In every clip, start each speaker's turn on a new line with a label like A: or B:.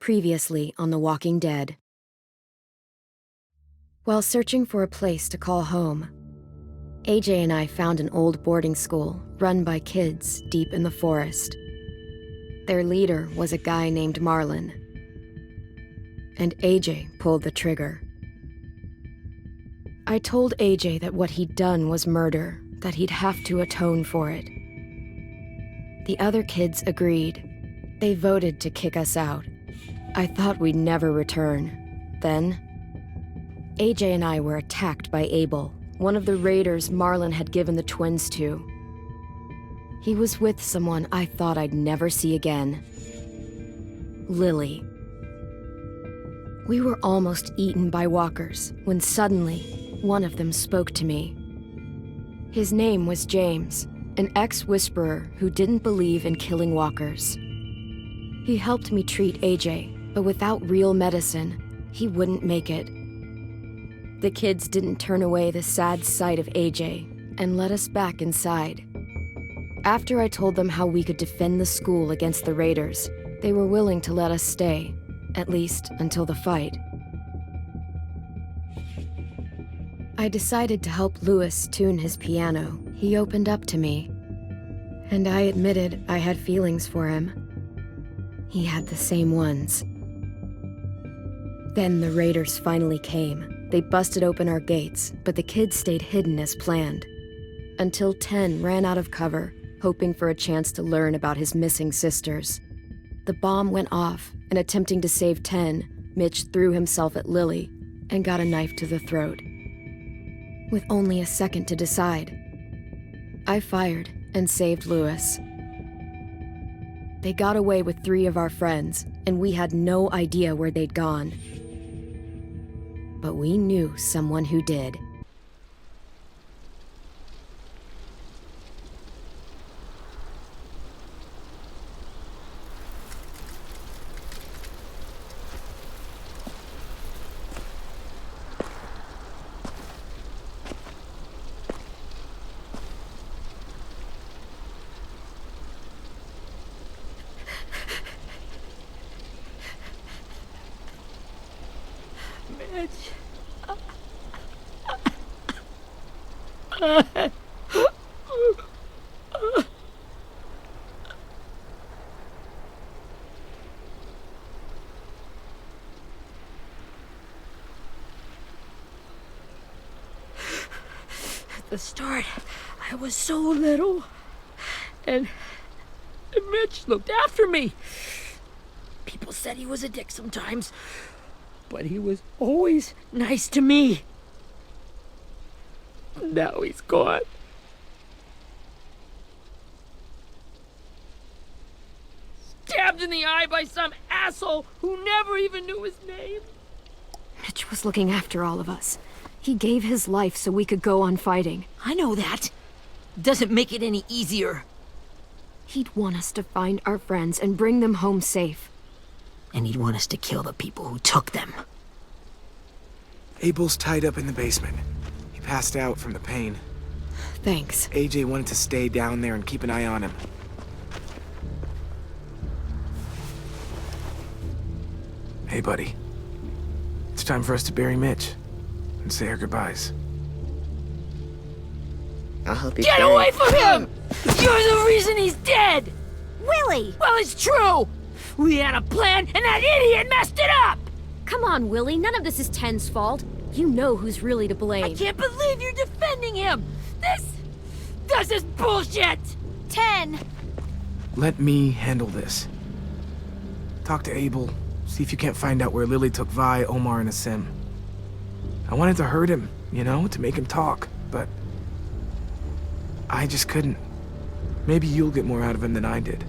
A: Previously on The Walking Dead. While searching for a place to call home, AJ and I found an old boarding school run by kids deep in the forest. Their leader was a guy named Marlon, and AJ pulled the trigger. I told AJ that what he'd done was murder, that he'd have to atone for it. The other kids agreed. They voted to kick us out. I thought we'd never return. Then, AJ and I were attacked by Abel, one of the raiders Marlon had given the twins to. He was with someone I thought I'd never see again. Lily. We were almost eaten by walkers when suddenly one of them spoke to me. His name was James, an ex-whisperer who didn't believe in killing walkers. He helped me treat AJ, but without real medicine, he wouldn't make it. The kids didn't turn away the sad sight of AJ and let us back inside. After I told them how we could defend the school against the raiders, they were willing to let us stay, at least until the fight. I decided to help Louis tune his piano. He opened up to me, and I admitted I had feelings for him. He had the same ones. Then the raiders finally came. They busted open our gates, but the kids stayed hidden as planned. Until 10 ran out of cover, hoping for a chance to learn about his missing sisters. The bomb went off, and attempting to save 10, Mitch threw himself at Lily and got a knife to the throat. With only a second to decide, I fired and saved Louis. They got away with 3 of our friends, and we had no idea where they'd gone. But we knew someone who did.
B: At the start, I was so little, and Mitch looked after me. People said he was a dick sometimes, but he was always nice to me. Now he's gone. Stabbed in the eye by some asshole who never even knew his name.
A: Mitch was looking after all of us. He gave his life so we could go on fighting.
B: I know that. Doesn't make it any easier.
A: He'd want us to find our friends and bring them home safe.
B: And he'd want us to kill the people who took them.
C: Abel's tied up in the basement. He passed out from the pain.
A: Thanks.
C: AJ wanted to stay down there and keep an eye on him. Hey, buddy. It's time for us to bury Mitch and say our goodbyes.
D: I'll help you.
B: Get away from him! You're the reason he's dead!
E: Willie!
B: Well, it's true! We had a plan, and that idiot messed it up!
A: Come on, Willie. None of this is Ten's fault. You know who's really to blame.
B: I can't believe you're defending him! This is bullshit!
E: 10!
C: Let me handle this. Talk to Abel. See if you can't find out where Lily took Vi, Omar, and Asim. I wanted to hurt him, you know, to make him talk, but I just couldn't. Maybe you'll get more out of him than I did.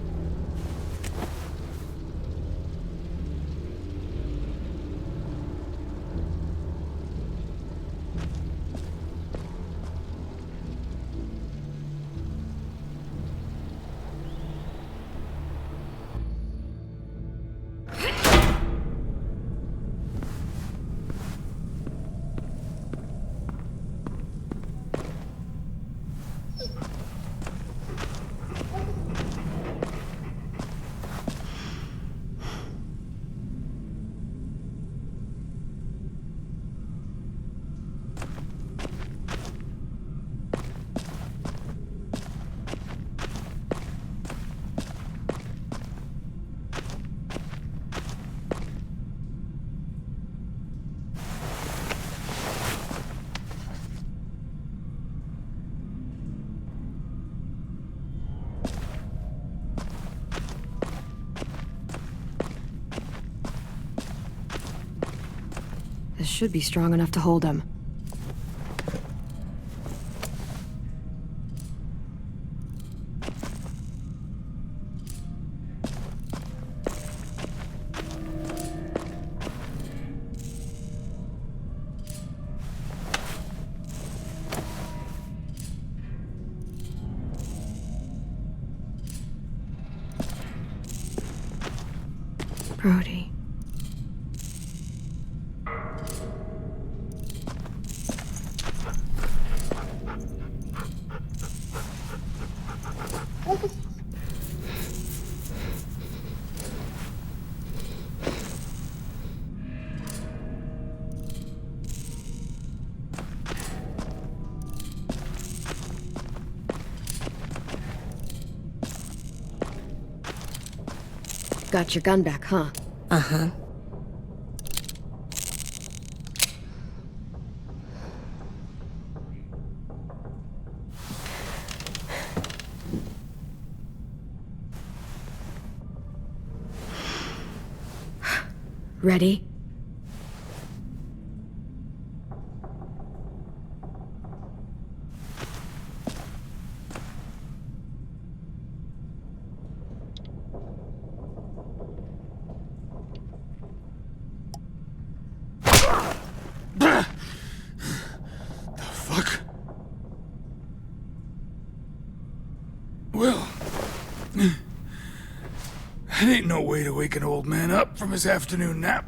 A: This should be strong enough to hold him. Brody. Got your gun back, huh?
D: Uh-huh.
A: Ready?
F: Fuck. Well, that ain't no way to wake an old man up from his afternoon nap.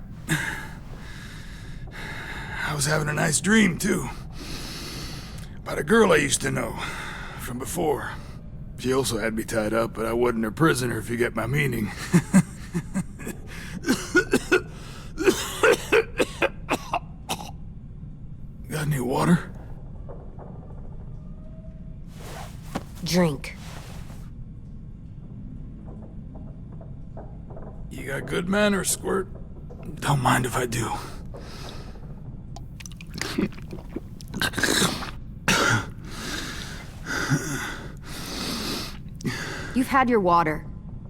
F: I was having a nice dream, too. About a girl I used to know from before. She also had me tied up, but I wasn't her prisoner, if you get my meaning. Got any water?
D: Drink.
F: You got good manners, Squirt. Don't mind if I do.
A: You've had your water.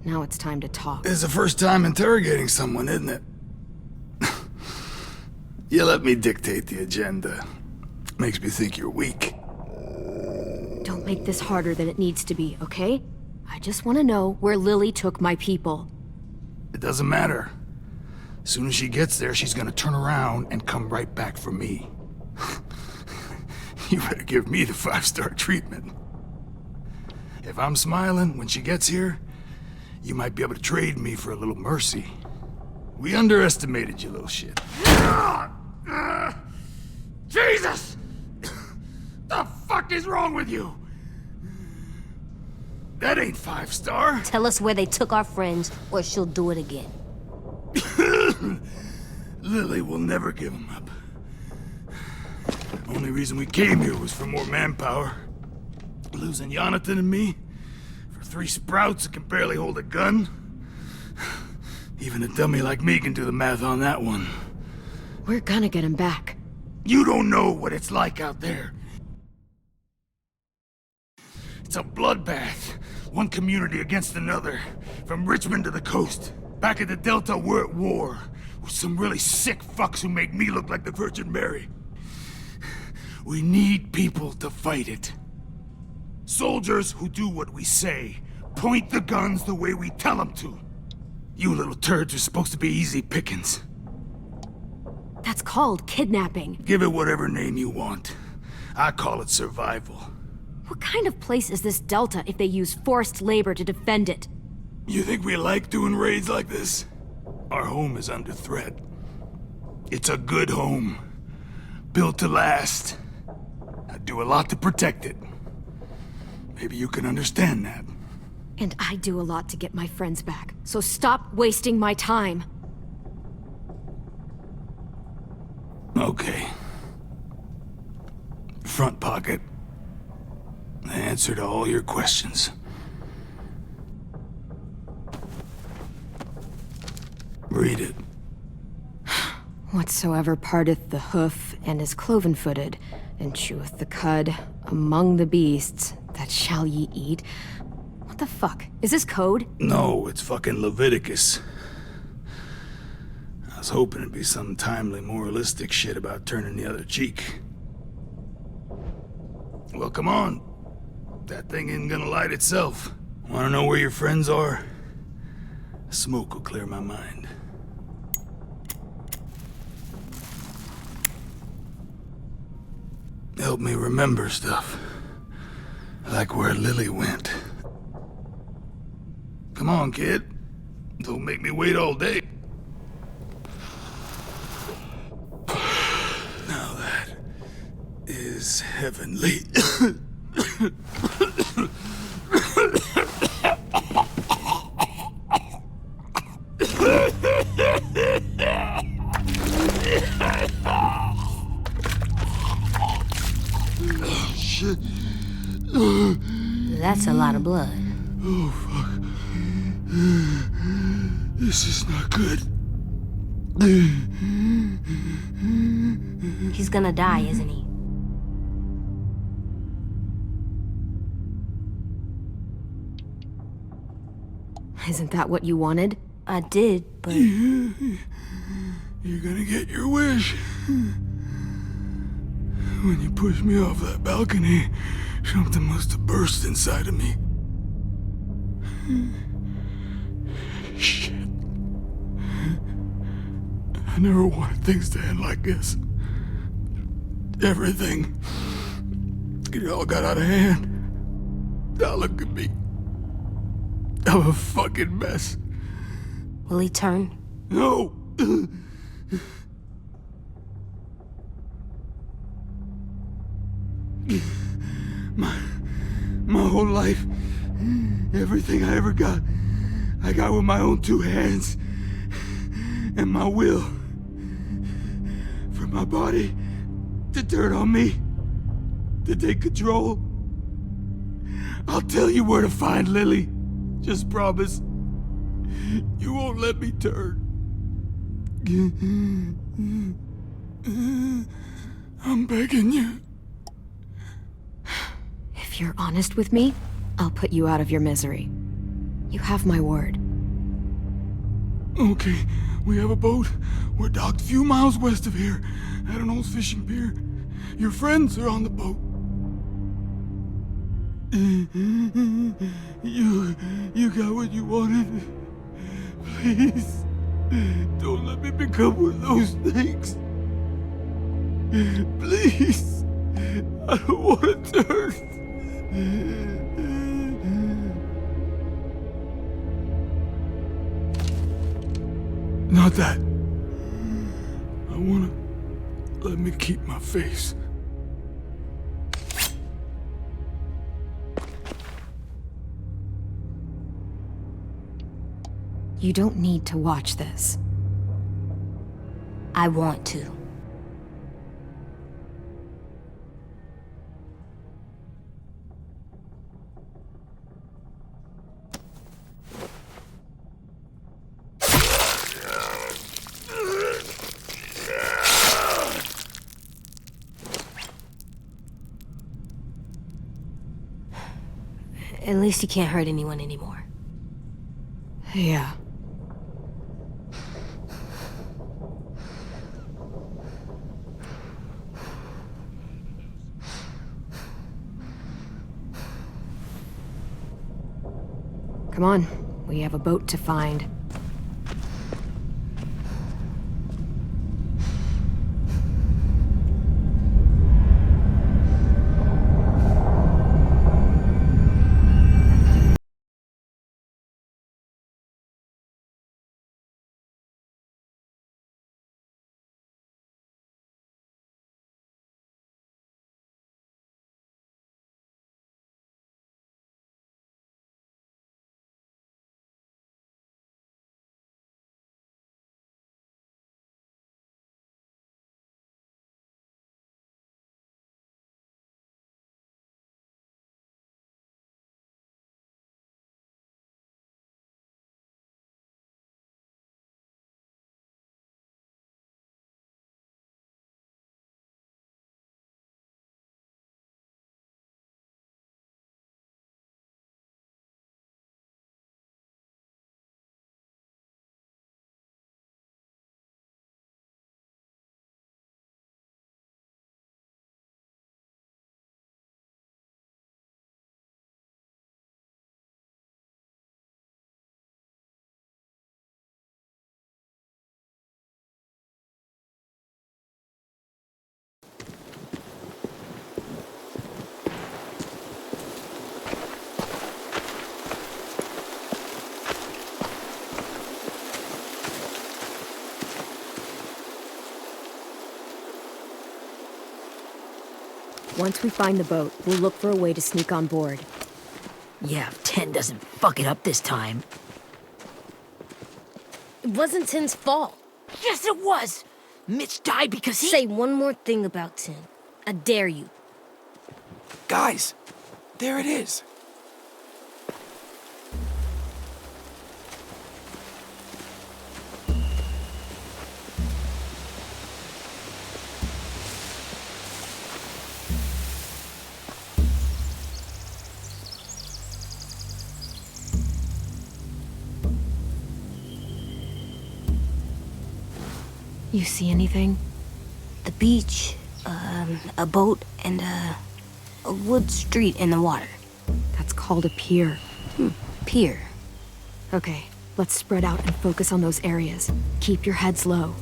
A: Now it's time to talk.
F: It's the first time interrogating someone, isn't it? You let me dictate the agenda. Makes me think you're weak.
A: Don't make this harder than it needs to be, okay? I just want to know where Lily took my people.
F: It doesn't matter. As soon as she gets there, she's gonna turn around and come right back for me. You better give me the 5-star treatment. If I'm smiling when she gets here, you might be able to trade me for a little mercy. We underestimated you, little shit. Jesus! The fuck is wrong with you? That ain't 5-star.
D: Tell us where they took our friends, or she'll do it again.
F: Lily will never give him up. Only reason we came here was for more manpower. Losing Jonathan and me for 3 sprouts that can barely hold a gun. Even a dummy like me can do the math on that one.
A: We're gonna get him back.
F: You don't know what it's like out there. It's a bloodbath. One community against another. From Richmond to the coast. Back at the Delta, we're at war. With some really sick fucks who make me look like the Virgin Mary. We need people to fight it. Soldiers who do what we say. Point the guns the way we tell them to. You little turds are supposed to be easy pickings.
A: That's called kidnapping.
F: Give it whatever name you want. I call it survival.
A: What kind of place is this Delta if they use forced labor to defend it?
F: You think we like doing raids like this? Our home is under threat. It's a good home. Built to last. I do a lot to protect it. Maybe you can understand that.
A: And I do a lot to get my friends back, so stop wasting my time.
F: Okay. Front pocket. The answer to all your questions. Read it.
A: Whatsoever parteth the hoof and is cloven-footed, and cheweth the cud among the beasts, that shall ye eat. What the fuck? Is this code?
F: No, it's fucking Leviticus. I was hoping it'd be some timely, moralistic shit about turning the other cheek. Well, come on. That thing isn't gonna light itself. Wanna know where your friends are? Smoke will clear my mind. Help me remember stuff. Like where Lily went. Come on, kid. Don't make me wait all day. Now that is heavenly. Shit.
D: That's a lot of blood.
F: Oh, fuck. This is not good.
D: He's gonna die, isn't he?
A: Isn't that what you wanted?
D: I did, but
F: You're gonna get your wish. When you pushed me off that balcony, something must have burst inside of me. Shit. I never wanted things to end like this. Everything. It all got out of hand. Now look at me. I'm a fucking mess.
D: will he turn?
F: No! My whole life, everything I ever got, I got with my own two hands and my will. For my body to turn on me, to take control. I'll tell you where to find Lily. Just promise. You won't let me turn. I'm begging you.
A: If you're honest with me, I'll put you out of your misery. You have my word.
F: Okay, we have a boat. We're docked a few miles west of here, at an old fishing pier. Your friends are on the boat. You got what you wanted. Please, don't let me become one of those things. Please, I don't want to turn. Not that. I wanna let me keep my face.
A: You don't need to watch this.
D: I want to. At least he can't hurt anyone anymore.
A: Yeah. Come on, we have a boat to find. Once we find the boat, we'll look for a way to sneak on board.
B: Yeah, if 10 doesn't fuck it up this time.
D: It wasn't Tin's fault.
B: Yes, it was! Mitch died because he...
D: Say one more thing about Tin. I dare you.
C: Guys, there it is.
A: You see anything?
D: The beach, a boat, and a wood street in the water.
A: That's called a pier.
D: Pier.
A: Okay, let's spread out and focus on those areas. Keep your heads low.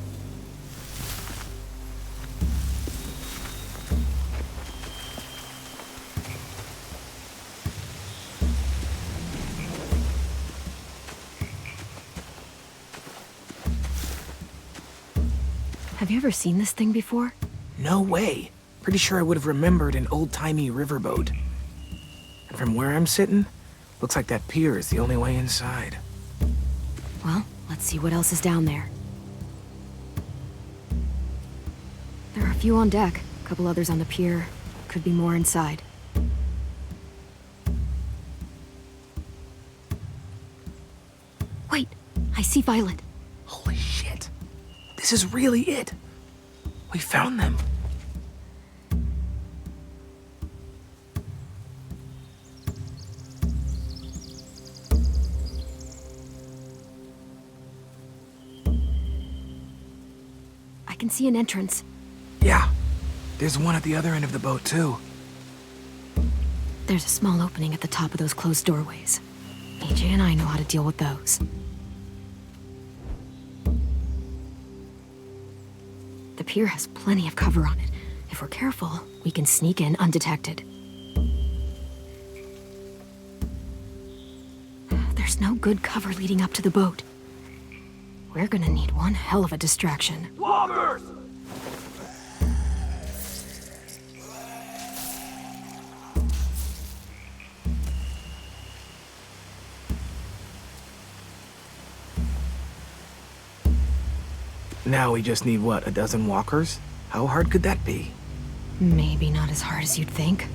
A: Have you ever seen this thing before?
C: No way. Pretty sure I would have remembered an old-timey riverboat. And from where I'm sitting, looks like that pier is the only way inside.
A: Well, let's see what else is down there. There are a few on deck, a couple others on the pier. Could be more inside. Wait, I see Violet.
C: Holy shit. This is really it. We found them.
A: I can see an entrance.
C: Yeah. There's one at the other end of the boat, too.
A: There's a small opening at the top of those closed doorways. AJ and I know how to deal with those. The pier has plenty of cover on it. If we're careful, we can sneak in undetected. There's no good cover leading up to the boat. We're gonna need one hell of a distraction.
C: Loggers! Now we just need, what, a dozen walkers? How hard could that be?
A: Maybe not as hard as you'd think.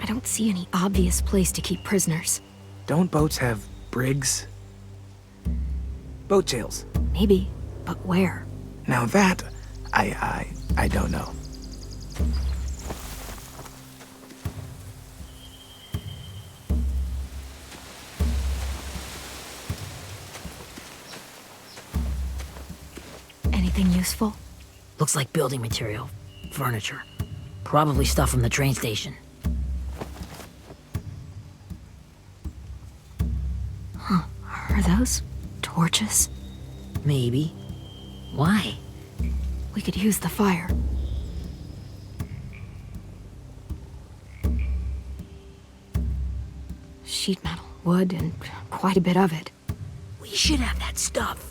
A: I don't see any obvious place to keep prisoners.
C: Don't boats have brigs? Boat jails.
A: Maybe, but where?
C: Now that, I don't know.
A: Anything useful?
B: Looks like building material. Furniture. Probably stuff from the train station.
A: Are those torches?
B: Maybe. Why?
A: We could use the fire. Sheet metal, wood, and quite a bit of it.
B: We should have that stuff.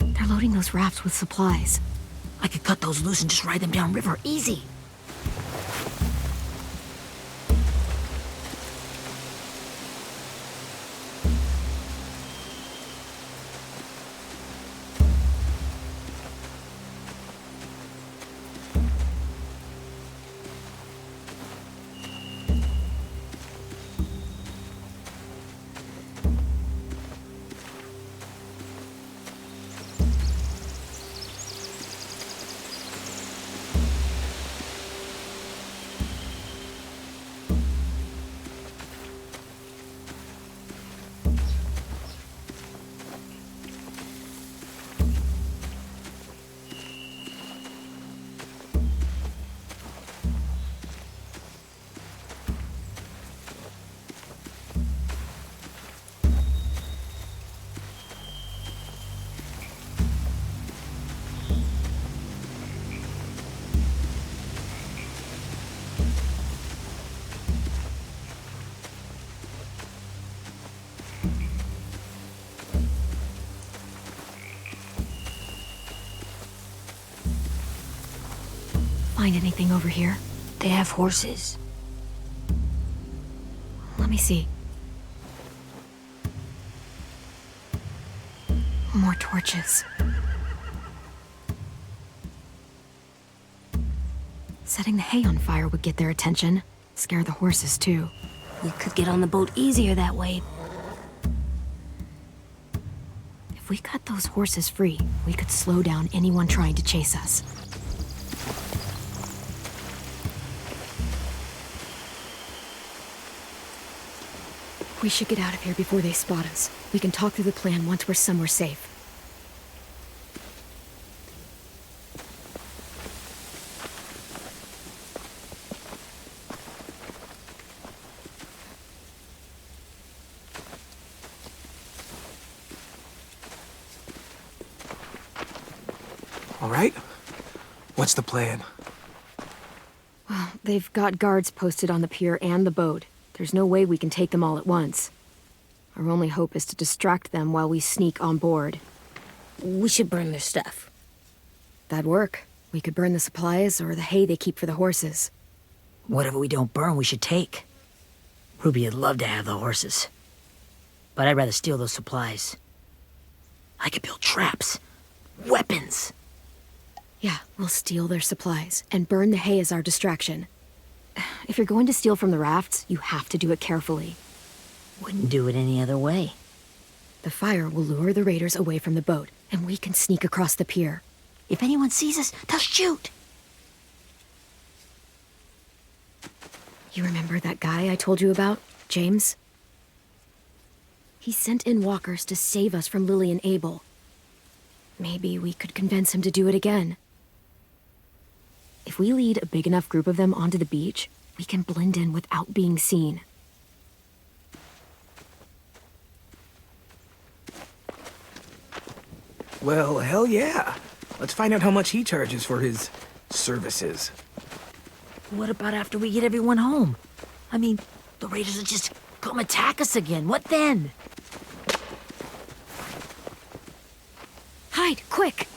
A: They're loading those rafts with supplies.
B: I could cut those loose and just ride them downriver. Easy.
A: find anything over here.
D: They have horses.
A: Let me see. More torches. Setting the hay on fire would get their attention. Scare the horses, too.
D: We could get on the boat easier that way.
A: If we cut those horses free, we could slow down anyone trying to chase us. We should get out of here before they spot us. We can talk through the plan once we're somewhere safe.
C: All right? What's the plan?
A: Well, they've got guards posted on the pier and the boat. There's no way we can take them all at once. Our only hope is to distract them while we sneak on board.
D: We should burn their stuff.
A: That'd work. We could burn the supplies or the hay they keep for the horses.
B: Whatever we don't burn, we should take. Ruby would love to have the horses. But I'd rather steal those supplies. I could build traps. Weapons.
A: Yeah, we'll steal their supplies and burn the hay as our distraction. If you're going to steal from the rafts, you have to do it carefully.
B: Wouldn't do it any other way.
A: The fire will lure the raiders away from the boat, and we can sneak across the pier.
B: If anyone sees us, they'll shoot.
A: You remember that guy I told you about, James? He sent in walkers to save us from Lily and Abel. Maybe we could convince him to do it again. If we lead a big enough group of them onto the beach, we can blend in without being seen.
C: Well, hell yeah. Let's find out how much he charges for his services.
B: What about after we get everyone home? I mean, the raiders will just come attack us again. What then?
A: Hide, quick!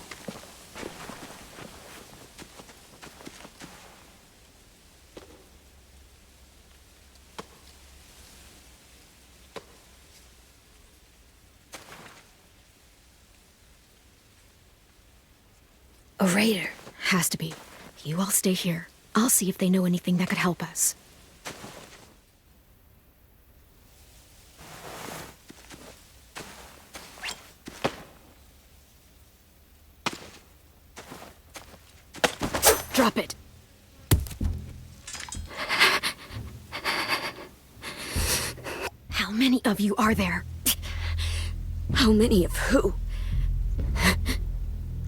A: A raider. Has to be. You all stay here. I'll see if they know anything that could help us. Drop it. How many of you are there? How many of who?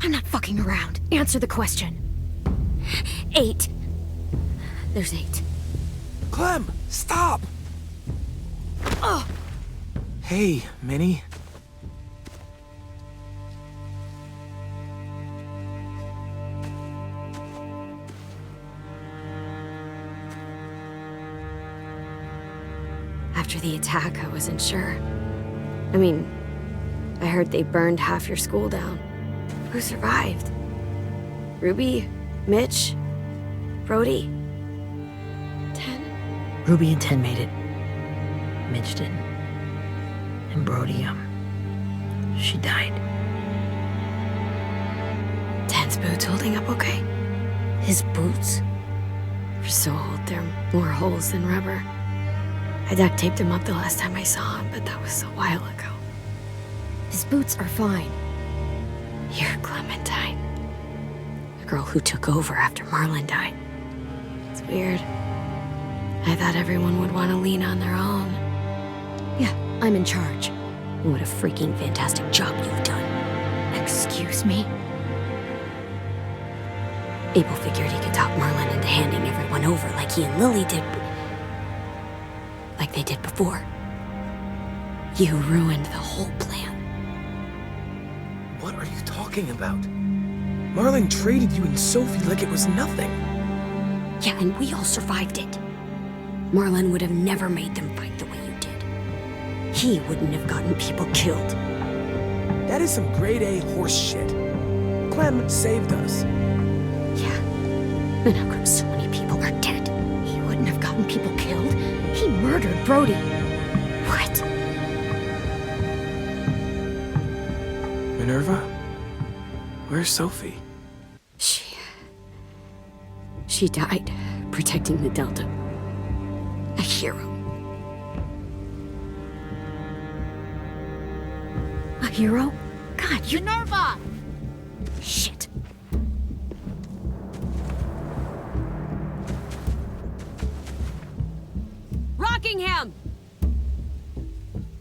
A: I'm not fucking around. Answer the question. 8. There's 8.
C: Clem, stop!
A: Oh!
C: Hey, Minnie.
A: After the attack, I wasn't sure. I mean, I heard they burned half your school down. Who survived? Ruby? Mitch? Brody? 10?
B: Ruby and 10 made it. Mitch didn't. And Brody, she died.
A: 10's boots holding up okay?
D: His boots?
A: They're so old, there are more holes than rubber. I duct taped him up the last time I saw him, but that was a while ago. His boots are fine. You're Clementine. The girl who took over after Marlon died. It's weird. I thought everyone would want to lean on their own. Yeah, I'm in charge.
D: What a freaking fantastic job you've done.
A: Excuse me?
D: Abel figured he could talk Marlon into handing everyone over like he and Lily did. Like they did before.
A: You ruined the whole plan.
C: What are you talking about? Marlon traded you and Sophie like it was nothing.
D: Yeah, and we all survived it. Marlon would have never made them fight the way you did. He wouldn't have gotten people killed.
C: That is some grade A horse shit. Clem saved us.
A: Yeah,
D: And how come so many people are dead?
A: He wouldn't have gotten people killed. He murdered Brody.
D: What?
C: Minerva? Where's Sophie?
D: She died protecting the Delta. A hero. A hero? God, you...
E: Minerva!
D: Shit. Rockingham!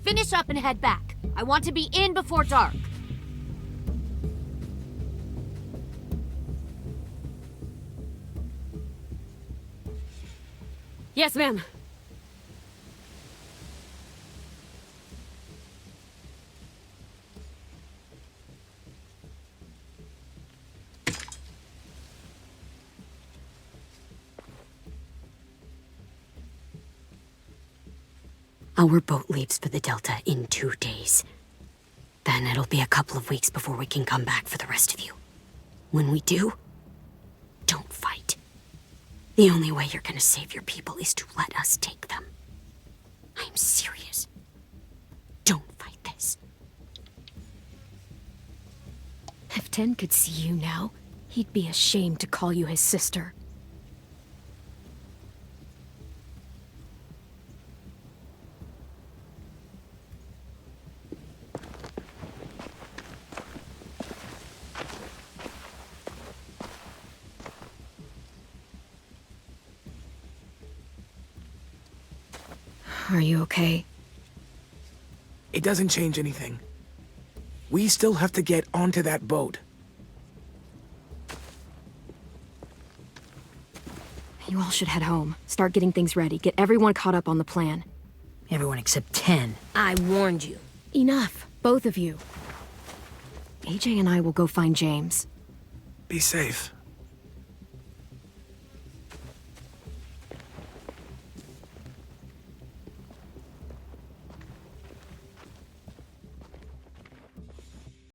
E: Finish up and head back. I want to be in before dark.
D: Yes, ma'am. Our boat leaves for the Delta in 2 days. Then it'll be a couple of weeks before we can come back for the rest of you. When we do, don't fight. The only way you're gonna save your people is to let us take them. I'm serious. Don't fight this.
A: If Ten could see you now, he'd be ashamed to call you his sister. Are you okay?
C: It doesn't change anything. We still have to get onto that boat.
A: You all should head home. Start getting things ready. Get everyone caught up on the plan.
B: Everyone except 10.
D: I warned you.
A: Enough, both of you. AJ and I will go find James.
C: Be safe.